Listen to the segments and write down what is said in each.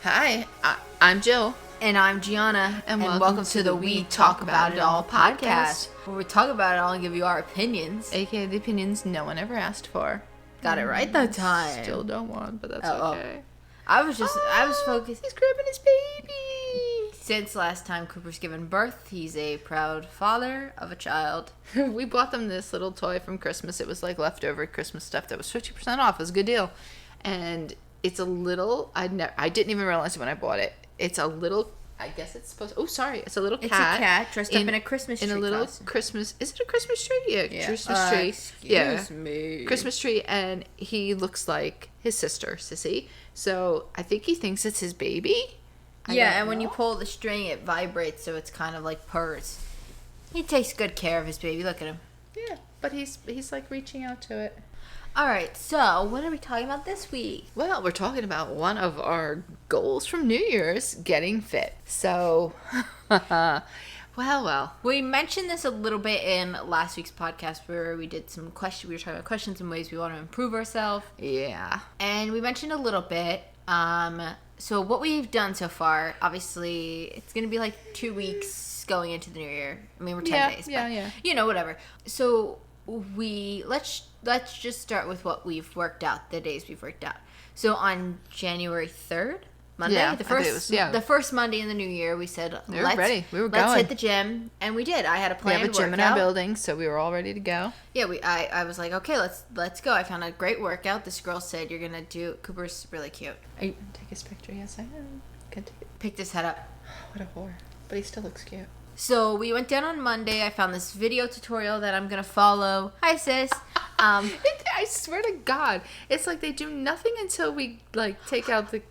Hi, I'm Jill. And I'm Gianna. And welcome to the We Talk About It All podcast, where we talk about it all and give you our opinions. AKA the opinions no one ever asked for. Got it right that time. Still don't want, but that's okay. I was focused. He's grabbing his baby. Since last time Cooper's given birth, he's a proud father of a child. We bought them this little toy from Christmas. It was like leftover Christmas stuff that was 50% off. It was a good deal. And it's a little, I didn't even realize it when I bought it. It's a little, I guess it's supposed to, it's a little cat. It's a cat dressed up in a Christmas tree. In a little costume. Christmas, is it a Christmas tree? Yeah. Christmas tree. Excuse me. Christmas tree, and he looks like his sister, Sissy. So I think he thinks it's his baby. And when you pull the string, it vibrates, so it's kind of like purrs. He takes good care of his baby. Look at him. Yeah, but he's like reaching out to it. All right, so what are we talking about this week? Well, we're talking about one of our goals from New Year's, getting fit. So, well. We mentioned this a little bit in last week's podcast where we did some questions. We were talking about questions and ways we want to improve ourselves. Yeah. And we mentioned a little bit. So what we've done so far, obviously, it's going to be like 2 weeks going into the new year. I mean, we're 10 days. Yeah. You know, whatever. So let's just start with what we've worked out, the days we've worked out. So on January 3rd, Monday, the first Monday in the new year, we said, we were ready. We were going. Let's hit the gym, and we did. I had a planned workout. We have a gym in our building, so we were all ready to go. Yeah, I was like, okay, let's go. I found a great workout. This girl said, you're gonna do. Cooper's really cute. Take his picture. Yes, I am. Can take it. Picked his head up. What a whore! But he still looks cute. So we went down on Monday. I found this video tutorial that I'm gonna follow. Hi, sis. I swear to God, it's like they do nothing until we like take out the.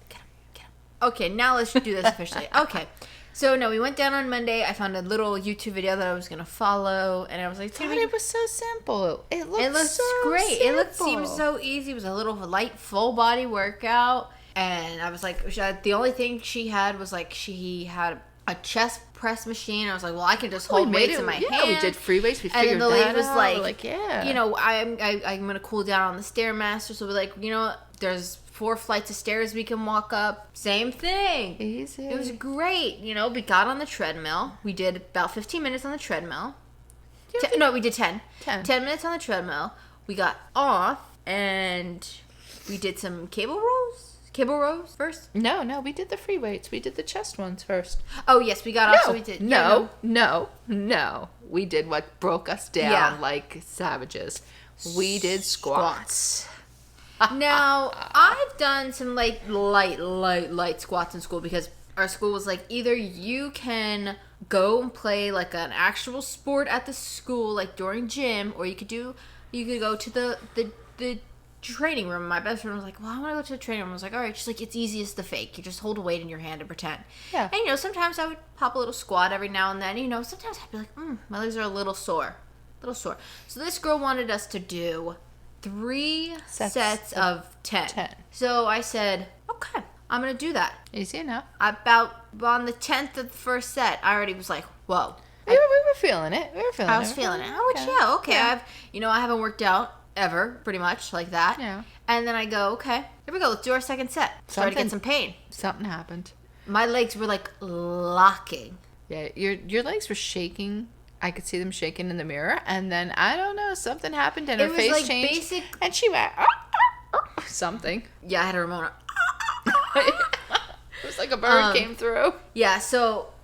Get him. Okay, now let's do this officially. Okay, so no, we went down on Monday. I found a little YouTube video that I was gonna follow, and I was like, it was so simple. It looked so great. Simple. It seemed so easy. It was a little light, full body workout, and I was like, the only thing she had was like she had a chest press machine. I was like, well, I can just hold weights in my hand. Yeah, we did free weights. We figured and then the lady was out. like, yeah, you know, I'm gonna cool down on the Stairmaster. So we're like, you know, there's 4 flights of stairs we can walk up. Same thing. Easy. It was great. You know, we got on the treadmill. We did about 15 minutes on the treadmill. We did 10. 10 minutes on the treadmill. We got off and we did some cable rows first? No, we did the free weights. We did the chest ones first. Oh, yes, we got off, so we did. No. We did what broke us down like savages. We did squats. Now, I've done some light squats in school because our school was like, either you can go and play like an actual sport at the school, like during gym, or you could go to the training room. My best friend was like, well, I want to go to the training room. I was like, all right. She's like, it's easiest to fake. You just hold a weight in your hand and pretend. Yeah. And, you know, sometimes I would pop a little squat every now and then. You know, sometimes I'd be like, my legs are a little sore. So this girl wanted us to do 3 sets of 10. So I said, okay, I'm going to do that. Easy enough. About on the 10th of the first set, I already was like, whoa. We were feeling it. I was feeling it. Oh, okay. Yeah. I haven't worked out ever, pretty much, like that. Yeah. And then I go, okay, here we go, let's do our second set. Started to get some pain. Something happened. My legs were like locking. Yeah, your legs were shaking. I could see them shaking in the mirror, and then I don't know, something happened and her face like changed. And she went something. Yeah, I had a Ramona. It was like a bird came through. Yeah, so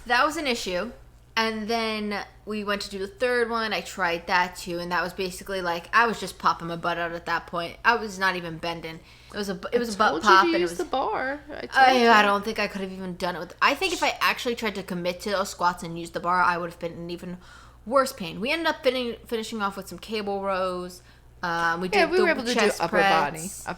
that was an issue. And then we went to do the third one. I tried that too, and that was basically like I was just popping my butt out at that point. I was not even bending. It was a butt pop, and it was the bar. I don't think I could have even done it. I think if I actually tried to commit to those squats and use the bar, I would have been in even worse pain. We ended up finishing off with some cable rows. We were able to do upper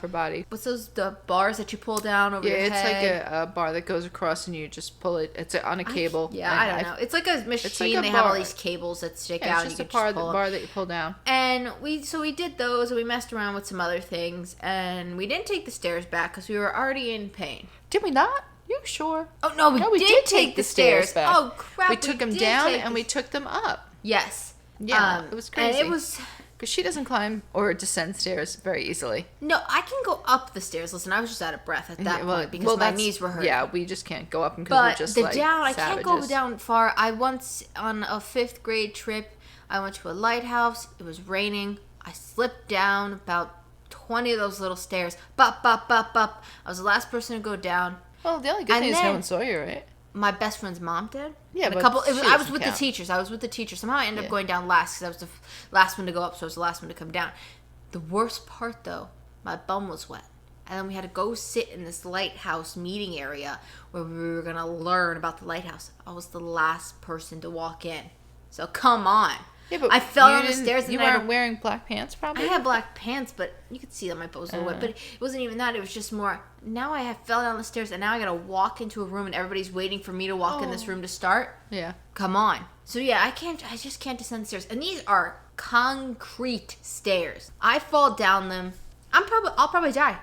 body. What's the bars that you pull down over your head? Yeah, it's like a bar that goes across and you just pull it. It's on a cable. I don't know. It's like a machine. Like they have all these cables that stick out. It's just a bar that you pull down. And we did those, and we messed around with some other things, and we didn't take the stairs back because we were already in pain. Did we not? You sure? Oh no, we did take the stairs back. Oh crap! We took them down and we took them up. Yes. Yeah, it was crazy. And Because she doesn't climb or descend stairs very easily. No, I can go up the stairs. Listen, I was just out of breath at that point because my knees were hurting. Yeah, we just can't go up them because we're just the like down, I savages. can't go down far. I once, on a 5th grade trip, I went to a lighthouse. It was raining. I slipped down about 20 of those little stairs. Bop, bop, bop, bop. I was the last person to go down. Well, the only good thing is no one saw you, right? My best friend's mom did. Yeah, and but I was with the teachers. Somehow I ended up going down last because I was the last one to go up, so I was the last one to come down. The worst part, though, my bum was wet. And then we had to go sit in this lighthouse meeting area where we were going to learn about the lighthouse. I was the last person to walk in. So come on. Yeah, but I fell down the stairs. And you weren't wearing black pants, probably? I had black pants, but you could see that my butt was a little wet. But it wasn't even that. It was just more, now I have fell down the stairs, and now I got to walk into a room, and everybody's waiting for me to walk in this room to start. Yeah. Come on. So yeah, I just can't descend the stairs. And these are concrete stairs. I fall down them. I'll probably die.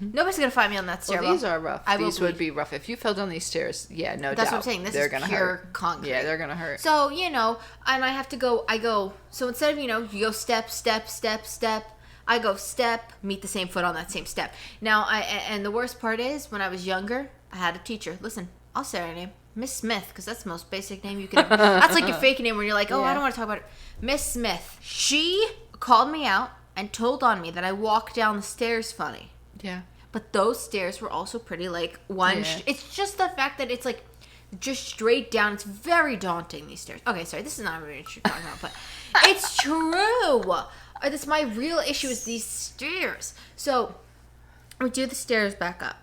Nobody's gonna find me on that stairwell. Well, these are rough. These would be rough. If you fell down these stairs, yeah, no doubt. That's what I'm saying. This is pure concrete. Yeah, they're gonna hurt. So, and I have to go, so instead of, you go step, step, step, step, I go step, meet the same foot on that same step. Now, and the worst part is, when I was younger, I had a teacher. Listen, I'll say her name. Miss Smith, because that's the most basic name you can have. That's like your fake name when you're like, I don't want to talk about it. Miss Smith. She called me out and told on me that I walk down the stairs funny. Yeah. But those stairs were also pretty, like, it's just the fact that it's, like, just straight down. It's very daunting, these stairs. Okay, sorry, this is not what you're talking about, but it's true. That's my real issue is these stairs. So, we do the stairs back up.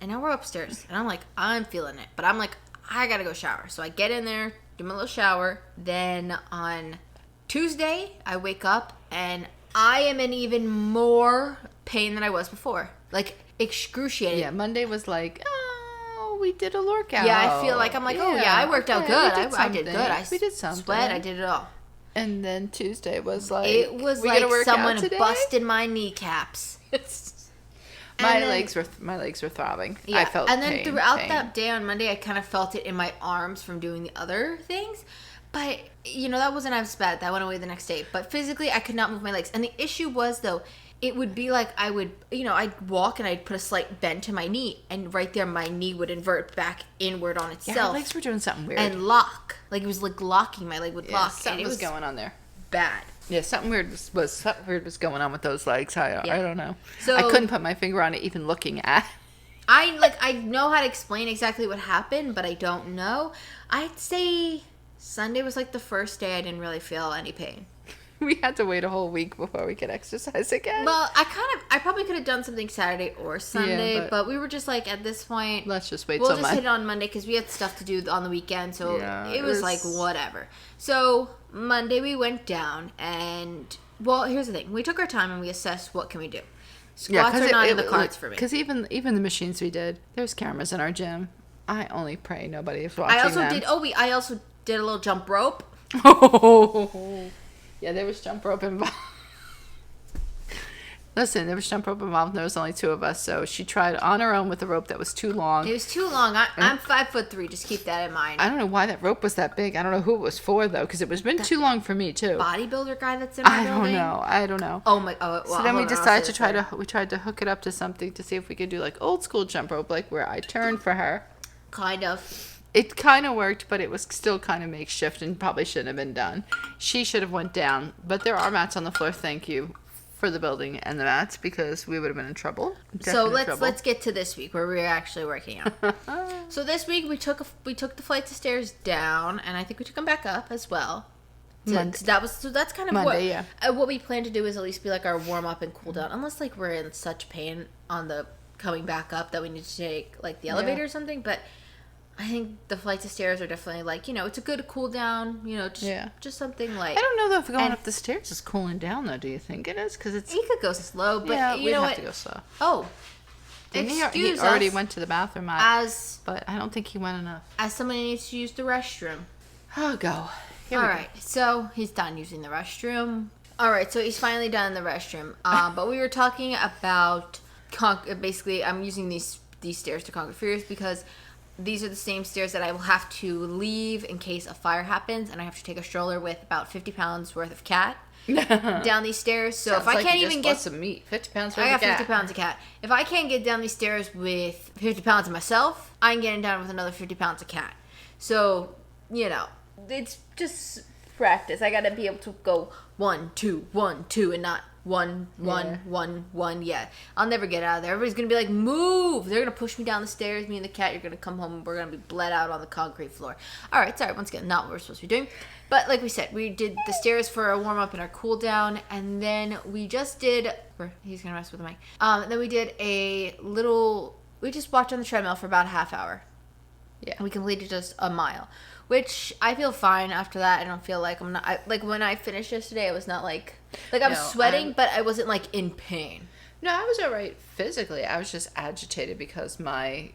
And now we're upstairs. And I'm like, I'm feeling it. But I'm like, I gotta go shower. So I get in there, do my little shower. Then on Tuesday, I wake up and I am in even more pain than I was before. Like, excruciating. Yeah, Monday was like, oh, we did a workout. Yeah, I feel like, I worked out good. I did good. We did something. Sweat, I did it all. And then Tuesday was like, it was like someone busted my kneecaps. My legs were throbbing. Yeah, I felt and then pain, throughout that day on Monday, I kind of felt it in my arms from doing the other things. But, that wasn't as bad. That went away the next day. But physically, I could not move my legs. And the issue was, though, it would be like I would, I'd walk and I'd put a slight bend to my knee. And right there, my knee would invert back inward on itself. Yeah, my legs were doing something weird. And lock. Like, it was like locking. My leg would lock. Something was going on there. Bad. Yeah, something weird was going on with those legs. I don't know. So I couldn't put my finger on it even looking at. I know how to explain exactly what happened, but I don't know. I'd say Sunday was like the first day I didn't really feel any pain. We had to wait a whole week before we could exercise again. Well, I probably could have done something Saturday or Sunday, but we were just like, at this point, let's just wait. We'll just hit it on Monday because we had stuff to do on the weekend, so it was like whatever. So Monday we went down, and well, here's the thing: we took our time and we assessed what can we do. Squats are not in the cards for me. Because even the machines we did, there's cameras in our gym. I only pray nobody is watching. I also did a little jump rope. Yeah, there was jump rope involved. Listen, there was jump rope involved, and there was only 2 of us, so she tried on her own with a rope that was too long. It was too long. I'm 5'3", just keep that in mind. I don't know why that rope was that big. I don't know who it was for, though, because it was been too long for me, too. Bodybuilder guy that's in my building? I don't know. Oh, my, well, so then we decided we tried to hook it up to something to see if we could do, like, old school jump rope, like where I turned for her. Kind of. It kind of worked, but it was still kind of makeshift and probably shouldn't have been done. She should have went down, but there are mats on the floor. Thank you for the building and the mats because we would have been in trouble. So let's get to this week where we're actually working out. So this week we took the flights of stairs down, and I think we took them back up as well. That's kind of Monday, what we plan to do is at least be like our warm up and cool down, unless like we're in such pain on the coming back up that we need to take like the elevator or something, but. I think the flights of stairs are definitely like, it's a good cool down, just something like. I don't know though if going up the stairs is cooling down though. Do you think it is? Because it's. He could go slow, but we'd have to go slow. Oh, he already went to the bathroom, but I don't think he went enough. As somebody needs to use the restroom. Oh, go. All right, so he's done using the restroom. All right, so he's finally done in the restroom. But we were talking about basically, I'm using these stairs to conquer fears because. these are the same stairs that I will have to leave in case a fire happens, and I have to take a stroller with about 50 pounds worth of cat down these stairs. So Sounds if I like can't you even just get bought some meat, 50 pounds worth I of got 50 cat. pounds of cat. If I can't get down these stairs with 50 pounds of myself, I'm getting down with another 50 pounds of cat. So, it's just practice. I gotta be able to go 1, 2, 1, 2, and not 1, 1, 1, 1. Yeah, I'll never get out of there. Everybody's gonna be like, move! They're gonna push me down the stairs. Me and the cat, you're gonna come home and we're gonna be bled out on the concrete floor. All right, sorry, once again, not what we're supposed to be doing. But like we said, we did the stairs for a warm up and our cool down, and then we just did. He's gonna mess with the mic. Then we did we just walked on the treadmill for about a half hour. Yeah. And we completed just a mile, which I feel fine after that. I don't feel like I'm not, like when I finished yesterday, it was not like I'm sweating, but I wasn't like in pain. No, I was all right physically. I was just agitated because I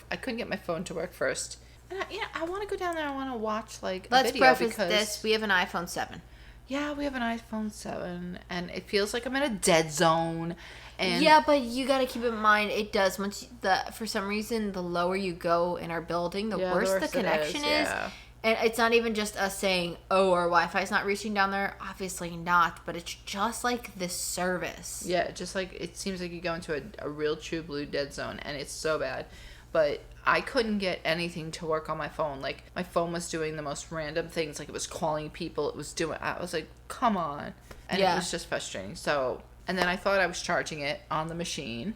couldn't get my phone to work first. And I want to go down there. I want to watch like a Let's video preface because this. We have an iPhone 7. Yeah, we have an iPhone 7, and it feels like I'm in a dead zone. And yeah, but you got to keep in mind, it does. For some reason, the lower you go in our building, the worse the connection is. Yeah. And it's not even just us saying, oh, our Wi-Fi's not reaching down there. Obviously not, but it's just like this service. Yeah, just like it seems like you go into a real true blue dead zone, and it's so bad. But I couldn't get anything to work on my phone. Like, my phone was doing the most random things. Like, it was calling people. I was like, come on. And it was just frustrating. So, and then I thought I was charging it on the machine.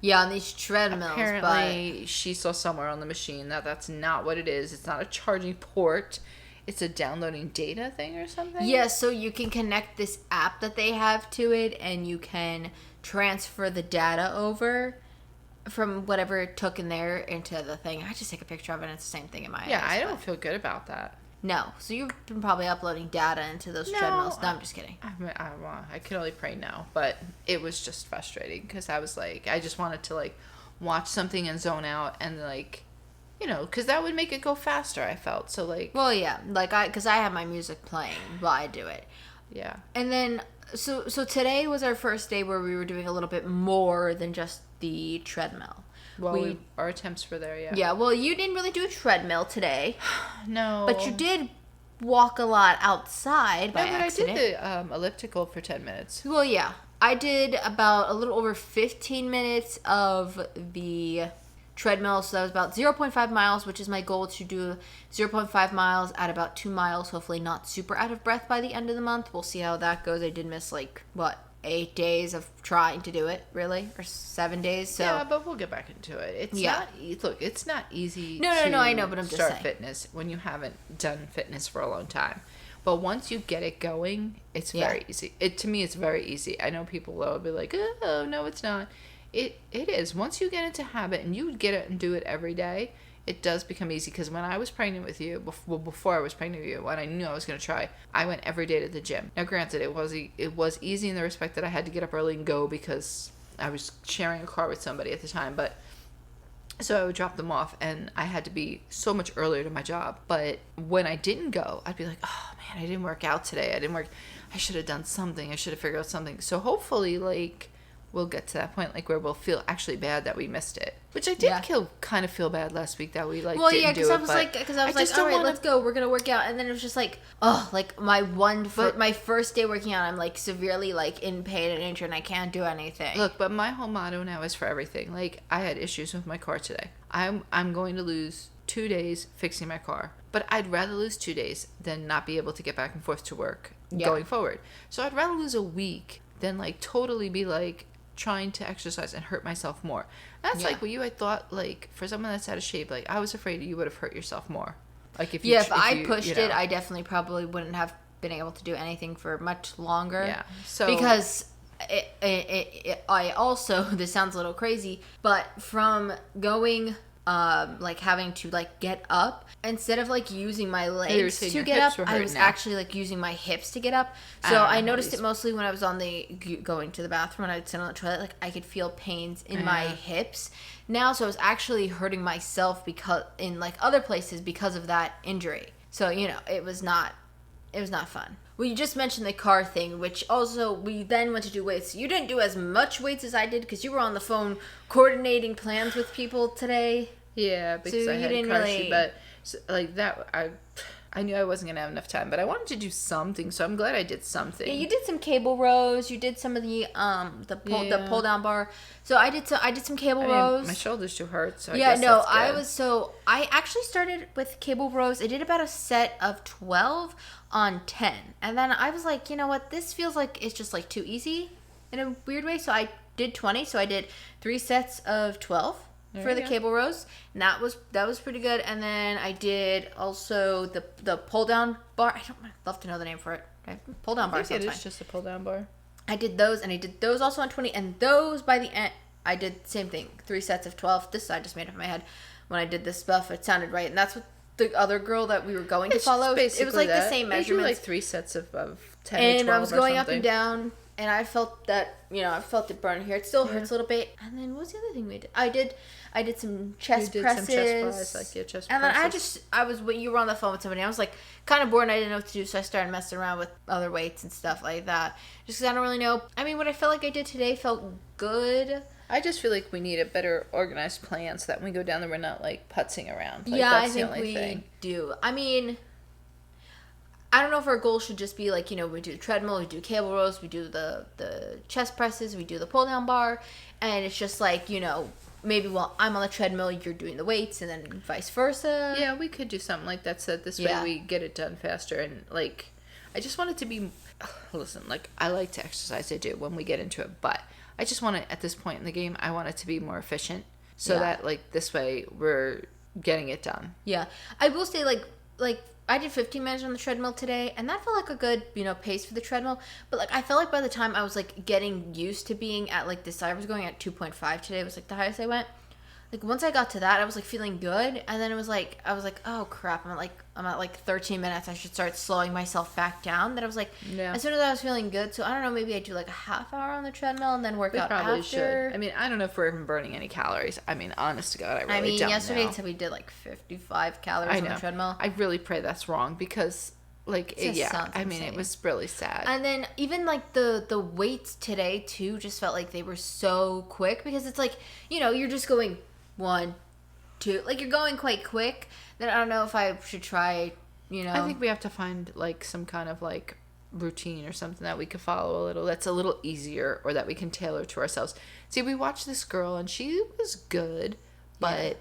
Yeah, on these treadmills. Apparently, she saw somewhere on the machine that that's not what it is. It's not a charging port. It's a downloading data thing or something. Yeah, so you can connect this app that they have to it, and you can transfer the data over from whatever it took in there into the thing. I just take a picture of it, and it's the same thing in my eyes. Yeah, I don't feel good about that. No. So you've been probably uploading data into those treadmills. No, I'm just kidding. I can only pray no. But it was just frustrating because I was like, I just wanted to like watch something and zone out and like, because that would make it go faster, I felt. So like. Well, yeah. Because I have my music playing while I do it. Yeah. And then, so today was our first day where we were doing a little bit more than just the treadmill. Well, our attempts were there, yeah. Yeah, well, you didn't really do a treadmill today. No. But you did walk a lot outside by accident. I did the elliptical for 10 minutes. Well, yeah. I did about a little over 15 minutes of the treadmill, so that was about 0.5 miles, which is my goal to do 0.5 miles at about 2 miles, hopefully not super out of breath by the end of the month. We'll see how that goes. I did miss 8 days of trying to do it, really, or 7 days. So yeah, but we'll get back into it. It's not easy. No, I know, but I'm just start saying. Fitness when you haven't done fitness for a long time. But once you get it going, it's very easy. To me, it's very easy. I know people will be like, "Oh, no, it's not." It is. Once you get into habit and you get it and do it every day, it does become easy. Because when I was pregnant with you, before I was pregnant with you, when I knew I was going to try, I went every day to the gym. Now, granted, it was easy in the respect that I had to get up early and go because I was sharing a car with somebody at the time. But so I would drop them off, and I had to be so much earlier to my job. But when I didn't go, I'd be like, oh man, I didn't work out today. I should have done something. I should have figured out something. So hopefully, we'll get to that point where we'll feel actually bad that we missed it, which I did kind of feel bad last week that we didn't do it. Because I was like, all right, let's go, we're gonna work out, and then it was just like, my first day working out, I'm severely in pain and injured, and I can't do anything. Look, but my whole motto now is for everything. I had issues with my car today. I'm going to lose 2 days fixing my car, but I'd rather lose 2 days than not be able to get back and forth to work going forward. So I'd rather lose a week than totally be trying to exercise and hurt myself more. That's what you had thought, for someone that's out of shape, I was afraid you would have hurt yourself more. If I pushed it, I definitely probably wouldn't have been able to do anything for much longer. Yeah. So because I also, this sounds a little crazy, but from going having to get up, instead of using my legs to get up, I was actually using my hips to get up. So I noticed it mostly when I was going to the bathroom, and I'd sit on the toilet, I could feel pains in my hips now. So I was actually hurting myself because in other places because of that injury. So it was not fun. Well, you just mentioned the car thing, which also we then went to do weights. You didn't do as much weights as I did because you were on the phone coordinating plans with people today. Yeah, because So I you had didn't car really- shoot, but like that, I knew I wasn't gonna have enough time, but I wanted to do something, so I'm glad I did something. Yeah, you did some cable rows. You did some of the Yeah. pull down bar. So I did some cable I mean, rows. my shoulders do hurt, so I Yeah, guess no, that's good. I actually started with cable rows. I did about a set of 12 on 10. And then I was like, you know what? This feels like it's just like too easy in a weird way. So I did 20. So I did 3 sets of 12 There for you the go. cable rows. And that was pretty good. And then I did also the pull down bar. I'd love to know the name for it. Okay. Pull down bar I think sounds it fine. is just a pull down bar. I did those, and I did those also on 20, and those by the end, I did same thing, 3 sets of 12. This I just made up in my head when I did this stuff. It sounded right, and that's what the other girl that we were going to follow. It was like the same They do measurements. like 3 sets of 10 or And 12 I was or going up something. and down, and I felt that, I felt it burn here. It still hurts a little bit. And then what was the other thing we did? I did some chest You did presses. some chest presses, like your chest and then presses. when you were on the phone with somebody, I was like kind of bored and I didn't know what to do, so I started messing around with other weights and stuff like that. Just because I don't really know. I mean, what I felt like I did today felt good. I just feel like we need a better organized plan so that when we go down there, we're not like putzing around. Like, Yeah, that's I think the only we thing. do. I mean, I don't know if our goal should just be like, we do the treadmill, we do cable rows, we do the chest presses, we do the pull down bar, and it's just like, maybe while I'm on the treadmill, you're doing the weights, and then vice versa. Yeah, we could do something like that so that this Yeah. way we get it done faster. And like, I just want it to be, listen, like I like to exercise, I do when we get into it, but I just want it at this point in the game, I want it to be more efficient so Yeah. that like this way we're getting it done. Yeah. I will say, like I did 15 minutes on the treadmill today, and that felt like a good, pace for the treadmill. But like I felt like by the time I was like getting used to being at like this, I was going at 2.5 today. It was like the highest I went. Like once I got to that, I was like feeling good, and then I was like, oh crap, I'm at like 13 minutes. I should start slowing myself back down. Then I was like, Yeah. as soon as I was feeling good, so I don't know, maybe I do like a half hour on the treadmill and then work We out probably after. should. I mean, I don't know if we're even burning any calories. I mean, honest to God, I really don't yesterday know. it said we did like 55 calories I on know. the treadmill. I really pray that's wrong because, like, just sounds I mean, it insane. was really sad. And then even like the weights today too just felt like they were so quick, because it's like, you're just going 1, 2, like you're going quite quick. Then I don't know if I should try, I think we have to find like some kind of like routine or something that we could follow a little that's a little easier or that we can tailor to ourselves. See, we watched this girl and she was good, but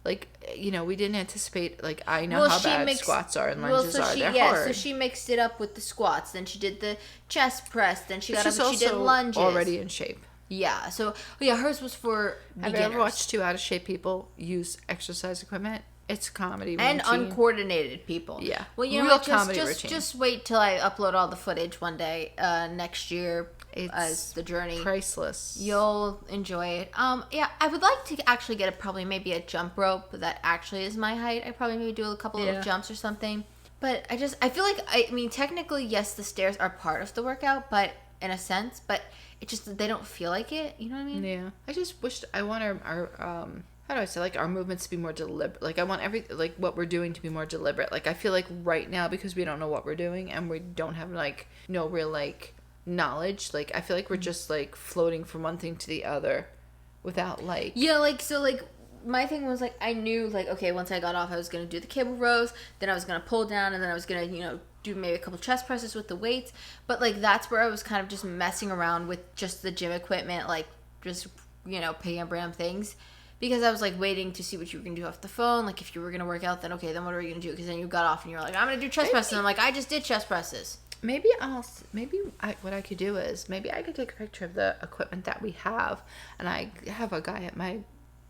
like, we didn't anticipate, like, I know how bad squats are and lunges are. They're hard. So she mixed it up with the squats. Then she did the chest press. Then she But got up she's and she did also lunges. already in shape. Yeah. So hers was for Have beginners. you ever watched 2 out of shape people use exercise equipment? It's comedy And routine. uncoordinated people. Yeah. Well, Real what, comedy routine. just wait till I upload all the footage one day next year It's as the journey. priceless. You'll enjoy it. Yeah, I would like to actually get maybe a jump rope that actually is my height. I probably maybe do a couple Yeah. of jumps or something. But I feel like, I mean, technically, yes, the stairs are part of the workout, but in a sense, but it just, they don't feel like it. You know what I mean? Yeah. I just wished, I want our how do I say, like, our movements to be more deliberate. Like, I want what we're doing to be more deliberate. Like, I feel like right now, because we don't know what we're doing and we don't have, like, no real, like, knowledge, like, I feel like we're just, like, floating from one thing to the other without, like... Yeah, like, so, like, my thing was, like, I knew, like, okay, once I got off, I was going to do the cable rows, then I was going to pull down, and then I was going to, do maybe a couple chest presses with the weights. But, like, that's where I was kind of just messing around with just the gym equipment, like, just, picking up random things. Because I was, like, waiting to see what you were going to do off the phone. Like, if you were going to work out, then okay, then what are you going to do? Because then you got off and you were like, I'm going to do chest presses. And I'm like, I just did chest presses. What I could do is maybe I could take a picture of the equipment that we have, and I have a guy at my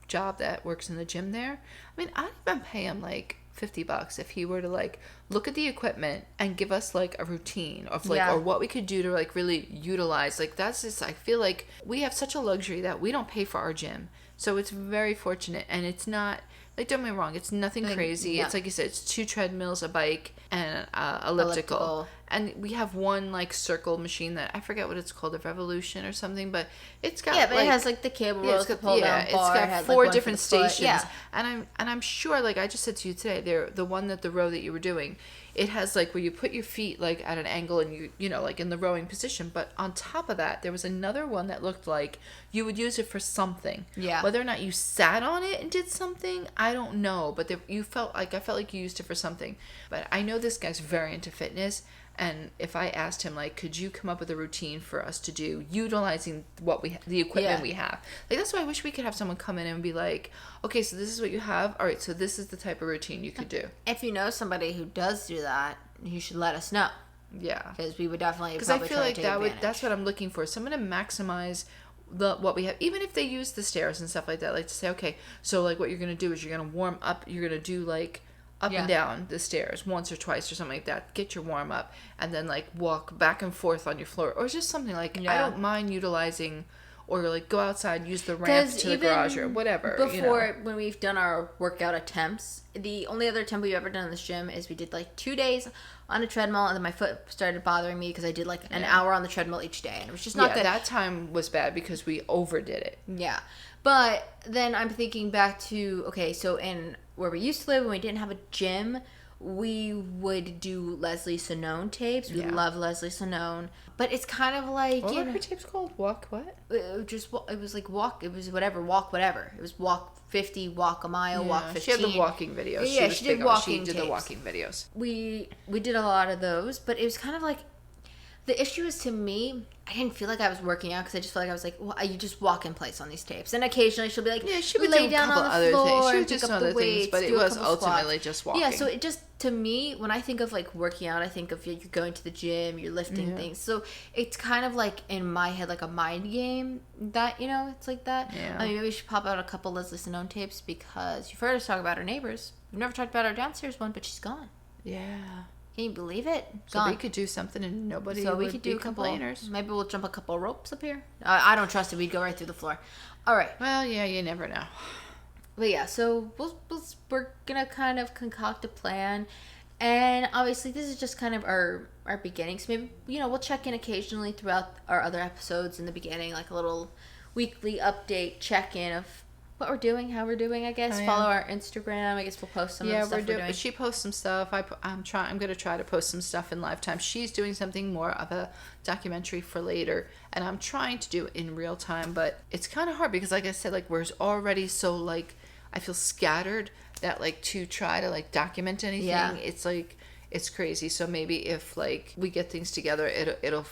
job that works in the gym there. I mean, I'd even pay him like $50 if he were to like look at the equipment and give us like a routine of like or what we could do to like really utilize. Like, that's just, I feel like we have such a luxury that we don't pay for our gym, so it's very fortunate. And it's not, like, don't get me wrong, it's nothing crazy. Yeah. It's like you said, it's 2 treadmills, a bike, and elliptical. And we have one like circle machine that I forget what it's called, a Revolution or something, but it's got but it has like the cable yeah, rolls, the pull down it's bar. got it has, four like, one for different the foot. stations. Yeah. And I'm sure, like I just said to you today, they're the one that the row that you were doing, it has like where you put your feet like at an angle and you know, like in the rowing position. But on top of that, there was another one that looked like you would use it for something. Yeah. Whether or not you sat on it and did something, I don't know. But I felt like you used it for something. But I know this guy's very into fitness. And if I asked him, like, could you come up with a routine for us to do utilizing the equipment we have? Like, that's why I wish we could have someone come in and be like, okay, so this is what you have. All right, so this is the type of routine you could do. If you know somebody who does do that, you should let us know. Yeah. Because we would definitely Because I feel like that's what I'm looking for. Someone to maximize what we have. Even if they use the stairs and stuff like that, like to say, okay, so like what you're going to do is you're going to warm up. You're going to do like up and down the stairs once or twice or something like that. Get your warm up and then like walk back and forth on your floor or just something like I don't mind utilizing or like go outside, use the ramp to the garage or whatever. Before, when we've done our workout attempts, the only other attempt we've ever done in this gym is we did like 2 days on a treadmill and then my foot started bothering me because I did like an hour on the treadmill each day and it was just not good. That time was bad because we overdid it. Yeah. But then I'm thinking back to, okay, so in where we used to live when we didn't have a gym, we would do Leslie Sonone tapes. We love Leslie Sonone. But it's kind of like, what were her tapes called? Walk what? It was like walk, it was whatever, walk whatever. It was walk 50, walk a mile, walk 15. She had the walking videos. Yeah, she did walking She did tapes. the walking videos. We did a lot of those, but it was kind of like, the issue is to me, I didn't feel like I was working out because I just felt like I was like, well, you just walk in place on these tapes. And occasionally she'll be like, she would lay do down a couple on the other floor, things. She would and do pick some up the other things, weights, but it do a was couple ultimately squats. just walking. Yeah, so it just, to me, when I think of like working out, I think of you're going to the gym, you're lifting things. So it's kind of like in my head, like a mind game that, you know, it's like that. Yeah. I mean, maybe we should pop out a couple Leslie Sonone tapes because you've heard us talk about our neighbors. We've never talked about our downstairs one, but she's gone. Yeah. Can you believe it? So we could do something and nobody would be complainers. Maybe we'll jump a couple ropes up here. I don't trust it. We'd go right through the floor. All right. Well, yeah, you never know. But yeah, so we're going to kind of concoct a plan. And obviously this is just kind of our beginning. So maybe, you know, we'll check in occasionally throughout our other episodes in the beginning, like a little weekly update check-in of what we're doing, how we're doing, I guess. Follow our Instagram. I guess we'll post some of the stuff we're doing. She posts some stuff. I'm going to try to post some stuff in live time. She's doing something more of a documentary for later, and I'm trying to do it in real time, but it's kind of hard because, like I said, like we're already so like I feel scattered that like to try to like document anything, it's like it's crazy. So maybe if like we get things together, it'll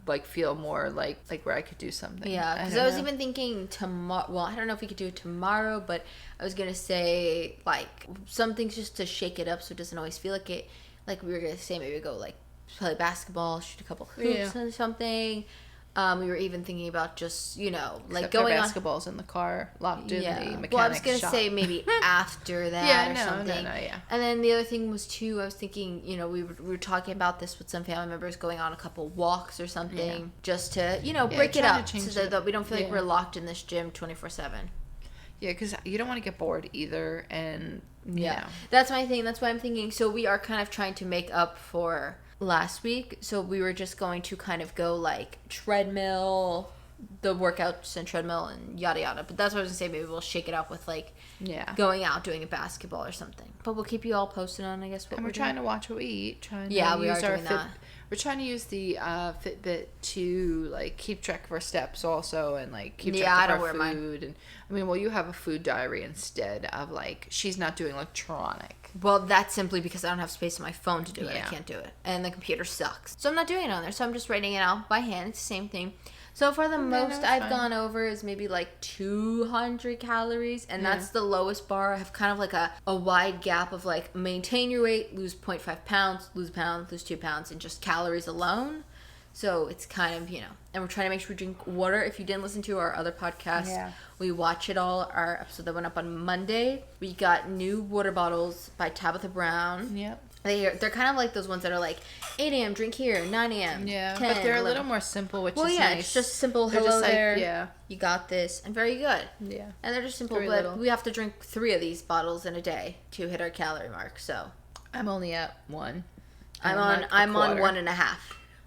like feel more like where I could do something. Yeah, because I was even thinking tomorrow. Well, I don't know if we could do it tomorrow, but I was gonna say like some things just to shake it up so it doesn't always feel like it. Like we were gonna say maybe go like play basketball, shoot a couple hoops or something. We were even thinking about just, you know, like Except going our basketballs in the car, locked in the mechanic Well, I was going to shop. say maybe after that something. Yeah. And then the other thing was, too, I was thinking, you know, we were talking about this with some family members, going on a couple walks or something, just to, you know, break it up so that we don't feel like we're locked in this gym 24/7. Yeah, because you don't want to get bored either, and, you know. That's my thing. That's why I'm thinking, so we are kind of trying to make up for last week, so we were just going to kind of go like treadmill, the workouts and treadmill and yada yada, but that's what I was gonna say. Maybe we'll shake it up with like going out doing a basketball or something, but we'll keep you all posted on, I guess, what and we're trying to watch what we eat, we are doing that. We're trying to use the Fitbit to like keep track of our steps also, and like keep track of our food. And I mean, well, you have a food diary instead of like she's not doing electronic. Well, that's simply because I don't have space on my phone to do it. I can't do it, and the computer sucks, so I'm not doing it on there. So I'm just writing it out by hand. It's the same thing. So far, the most I've gone over is maybe like 200 calories, and that's the lowest bar. I have kind of like a wide gap of like maintain your weight, lose 0.5 pounds, lose a pound, lose 2 pounds, and just calories alone. So it's kind of, you know, and we're trying to make sure we drink water. If you didn't listen to our other podcast, we watch it all. Our episode that went up on Monday, we got new water bottles by Tabitha Brown. Yep. They're kind of like those ones that are like 8 a.m. drink here, 9 a.m. 10, but they're 11. a little more simple, which is nice. It's just simple. They're Hello just there. You got this, and very good. Yeah, and they're just simple. Very but little. we have to drink 3 of these bottles in a day to hit our calorie mark. So I'm only at 1. I'm I'm on like a I'm on quarter. 1.5.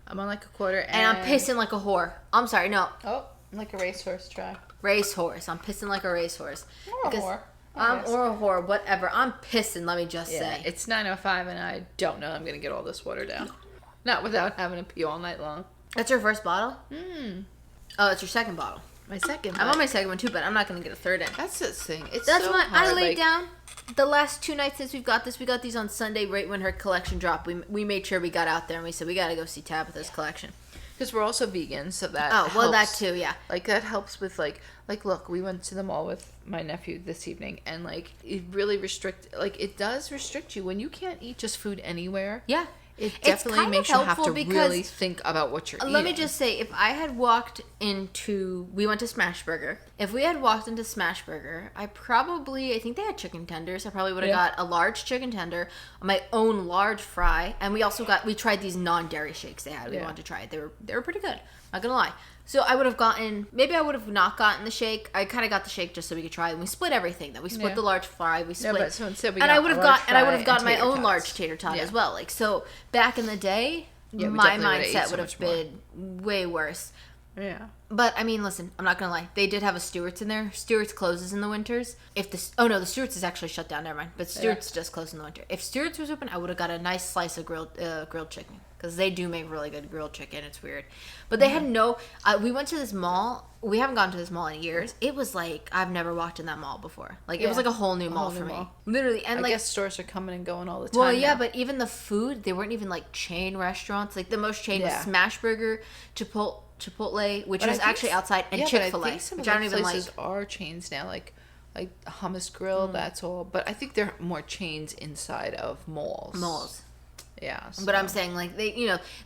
I'm on like a quarter, And I'm pissing like a whore. I'm sorry, no. Oh, like a racehorse track. Racehorse. I'm pissing like a racehorse. Or a whore. I guess. Or a whore, whatever. I'm pissing, let me just Yeah, say. it's 9:05, and I don't know I'm gonna get all this water down. Not without having to pee all night long. That's your first bottle? Mm. Oh, it's your second bottle. My second. I'm on my second one too, but I'm not gonna get a third in. That's the thing. It's That's so why hard. I laid like, down the last 2 nights since we got these on Sunday right when her collection dropped. We made sure we got out there and we said we gotta go see Tabitha's collection. because we're also vegan, so that Oh, well, that helps. too, yeah. Like that helps with like look, we went to the mall with my nephew this evening, and like it does restrict you when you can't eat just food anywhere. Yeah. It It's definitely kind of makes you have helpful to because- really think about what you're eating. Let me just say, if I had walked into, we went to Smashburger. If we had walked into Smashburger, I think they had chicken tenders. I probably would have got a large chicken tender, my own large fry, and we tried these non-dairy shakes they had. We wanted to try it. They were pretty good. Not gonna lie. So I would have maybe I would have not gotten the shake. I kind of got the shake just so we could try it. And we split everything. Then we split the large fry. We split. but so instead we and got I would have a large got and I would fry have gotten and my tater own tots. large tater tot as well. Like so, back in the day, Yeah, we my definitely would've ate mindset so would much have more. been way worse. Yeah. But I mean, listen, I'm not gonna lie. They did have a Stewart's in there. Stewart's closes in the winters. The Stewart's is actually shut down. Never mind. But Stewart's just closed in the winter. If Stewart's was open, I would have got a nice slice of grilled chicken because they do make really good grilled chicken. It's weird, but they had no. We went to this mall. We haven't gone to this mall in years. It was like I've never walked in that mall before. Like it was like a whole new mall whole for new me, mall. literally. And I like, guess stores are coming and going all the time. well, yeah, now. but even the food, they weren't even like chain restaurants. Like the most chain Yeah. was Smashburger, Chipotle, which But I was think actually outside, and Chick-fil-A, But I think some which of I don't the even like. places are chains now, like Hummus Grill. That's all. But I think there are more chains inside of malls. Malls. Yeah. But I'm so- saying like they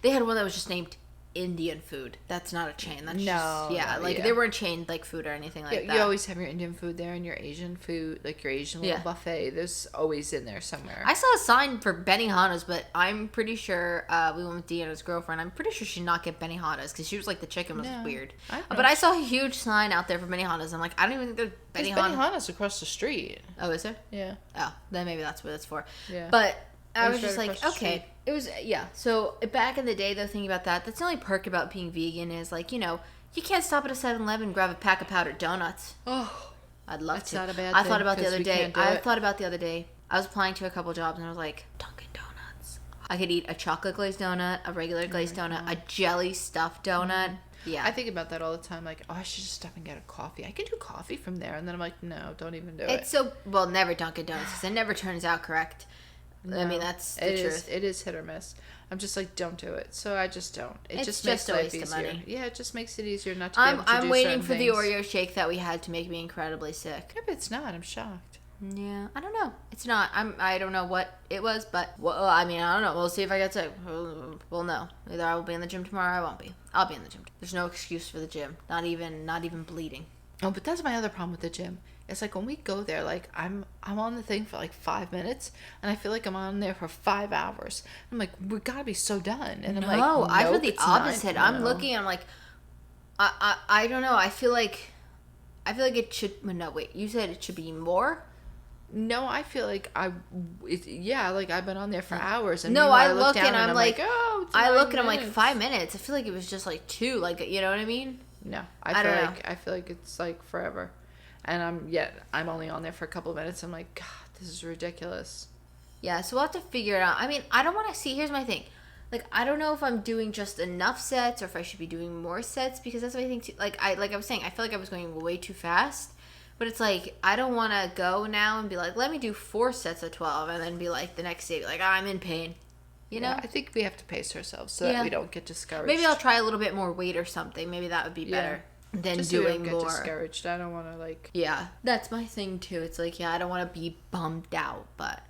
had one that was just named Indian food. That's not a chain. That's they weren't chained like food or anything like that. You always have your Indian food there and your Asian food, like your Asian little buffet. There's always in there somewhere. I saw a sign for Benihana's, but I'm pretty sure we went with Deanna's girlfriend. I'm pretty sure she did not get Benihana's because she was like the chicken was No, weird. I don't But I saw a huge sign out there for Benihana's. I'm like, I don't even think there's There's Benihana. Benihana's across the street. Oh, is there? Yeah. Oh, then maybe that's what it's for. Yeah. But I It was was just right like, across the okay. street. It was, yeah. So back in the day, though, thinking about that, that's the only perk about being vegan is like, you can't stop at a 7-Eleven and grab a pack of powdered donuts. Oh, I'd love That's to. not a bad I thing, thought about the 'cause other we day. can't do I it. thought about the other day. I was applying to a couple jobs and I was like, Dunkin' Donuts. I could eat a chocolate glazed donut, a regular glazed donut, a jelly stuffed donut. Yeah. I think about that all the time. Like, oh, I should just stop and get a coffee. I can do coffee from there, and then I'm like, no, don't even do it. It's so never Dunkin' Donuts 'cause it never turns out correct. I mean, that's the truth. It is hit or miss. I'm just like, don't do it. So I just don't. It It's just just makes a life waste of easier. money. Yeah, it just makes it easier not to be able to I'm do waiting certain for the things. Oreo shake that we had to make me incredibly sick. Yeah, but it's not. I'm shocked. Yeah, I don't know. It's not. I don't know what it was, but I mean, I don't know. We'll see if I get sick. We'll know. Either I will be in the gym tomorrow or I won't be. I'll be in the gym. There's no excuse for the gym. Not even bleeding. Oh, but that's my other problem with the gym. It's like when we go there, like I'm on the thing for like 5 minutes, and I feel like I'm on there for 5 hours. I'm like, we gotta be so done, and I'm like, No, I feel nope, the it's not. opposite. I'm No. looking. I'm like, I don't know. I feel like it should. No, wait. You said it should be more. No, I feel like like I've been on there for hours. And No, meanwhile I look down and I'm like, oh, it's I 9 look and I'm like minutes. 5 minutes. I feel like it was just like 2. Like, you know what I mean? No, I don't know. I feel like it's like forever, and I'm only on there for a couple of minutes. I'm like, God, this is ridiculous. Yeah, so we'll have to figure it out. I mean, I don't want to see. Here's my thing. Like, I don't know if I'm doing just enough sets or if I should be doing more sets because that's what I think. Too. Like I was saying, I feel like I was going way too fast. But it's like, I don't want to go now and be like, let me do 4 sets of 12 and then be like the next day, like, I'm in pain. You know? Yeah, I think we have to pace ourselves so that we don't get discouraged. Maybe I'll try a little bit more weight or something. Maybe that would be better than just so we doing don't get more. discouraged. I don't want to like. Yeah, that's my thing too. It's like, I don't want to be bummed out, but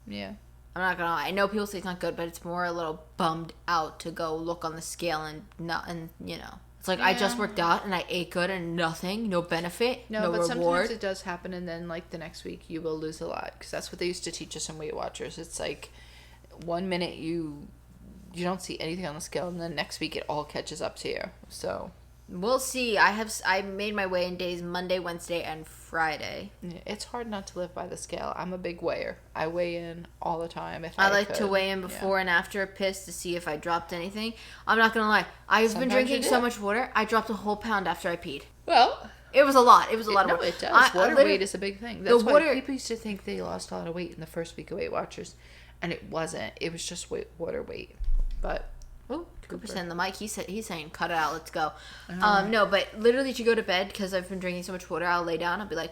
Yeah. I'm not gonna lie. I know people say it's not good, but it's more a little bummed out to go look on the scale and it's like I just worked out and I ate good and nothing, no benefit, no but reward. sometimes it does happen, and then like the next week you will lose a lot because that's what they used to teach us in Weight Watchers. It's like 1 minute you don't see anything on the scale, and then next week it all catches up to you. So We'll see. I made my weigh in days Monday, Wednesday, and Friday. Yeah, it's hard not to live by the scale. I'm a big weigher. I weigh in all the time. If I I like could. to weigh in before and after a piss to see if I dropped anything. I'm not gonna lie. I've been Sometimes drinking you so do. much water. I dropped a whole pound after I peed. Well, It was a lot. It was a lot of no, water. it does. I Water literally- weight is a big thing. That's why water- people used to think they lost a lot of weight in the first week of Weight Watchers, and it wasn't. It was just water weight. But Oh, Cooper. 2% the mic. He's saying, cut it out. Let's go. No, but literally to go to bed because I've been drinking so much water. I'll lay down. I'll be like,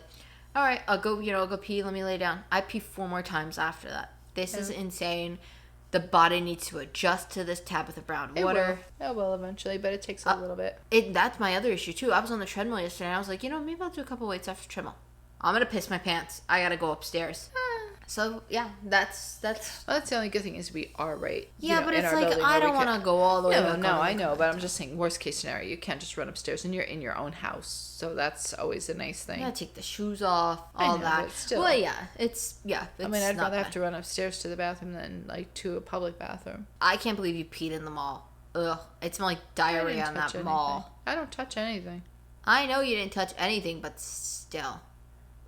all right, I'll go pee. Let me lay down. I pee 4 more times after that. This is insane. The body needs to adjust to this Tabitha Brown water. It will eventually, but it takes a little bit. That's my other issue too. I was on the treadmill yesterday and I was like, maybe I'll do a couple weights after treadmill. I'm gonna piss my pants. I gotta go upstairs. So yeah, that's Well, that's the only good thing is we are right. yeah, but in it's our like building I where we don't want to can- go all the way. No, back no, on I the- know, but I'm just saying, worst case scenario, you can't just run upstairs, and you're in your own house, so that's always a nice thing. Yeah, take the shoes off, I all know, that. but still. Well, yeah, it's I mean, I'd not rather have bad. to run upstairs to the bathroom than like to a public bathroom. I can't believe you peed in the mall. Ugh, it smelled like I diarrhea didn't in that touch anything. mall. I don't touch anything. I know you didn't touch anything, but still,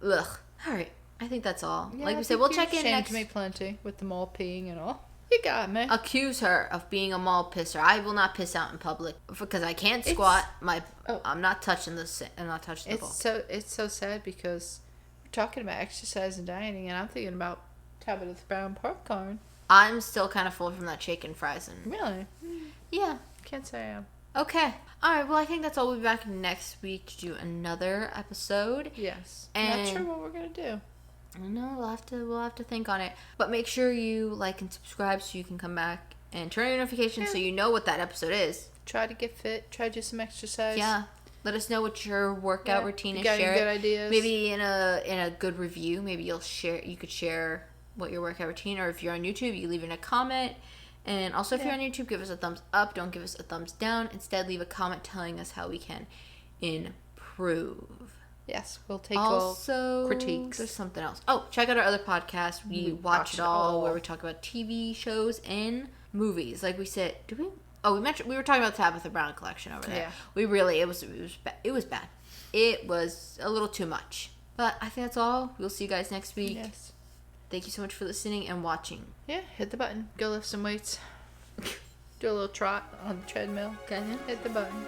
ugh. All right, I think that's all. Yeah, like I we said, think we'll you've check in shamed next. me plenty with the mall peeing and all. You got me. Accuse her of being a mall pisser. I will not piss out in public because I can't squat. I'm not touching I'm not touching the ball. It's so sad because we're talking about exercise and dieting, and I'm thinking about Tabitha Brown popcorn. I'm still kind of full from that chicken fries and Really? yeah. Can't say I am. Okay. All right. Well, I think that's all. We'll be back next week to do another episode. Yes. And- Not sure what we're gonna do. No, we'll have to think on it. But make sure you like and subscribe so you can come back and turn on your notifications so you know what that episode is. Try to get fit. Try to do some exercise. Yeah. Let us know what your workout Yeah, routine you is. got any Share good it. ideas? Maybe in a good review. Maybe you could share what your workout routine, or if you're on YouTube, you leave in a comment. And also, if you're on YouTube, give us a thumbs up. Don't give us a thumbs down. Instead, leave a comment telling us how we can improve. Yes, we'll take Also, all critiques. there's something else. Oh, check out our other podcast. We watch it all, where we talk about TV shows and movies. Like we said, did we? Oh, we were talking about Tabitha Brown collection over there. Yeah. It was bad. It was bad. It was a little too much. But I think that's all. We'll see you guys next week. Yes. Thank you so much for listening and watching. Yeah, hit the button. Go lift some weights. Do a little trot on the treadmill. Okay. Hit the button.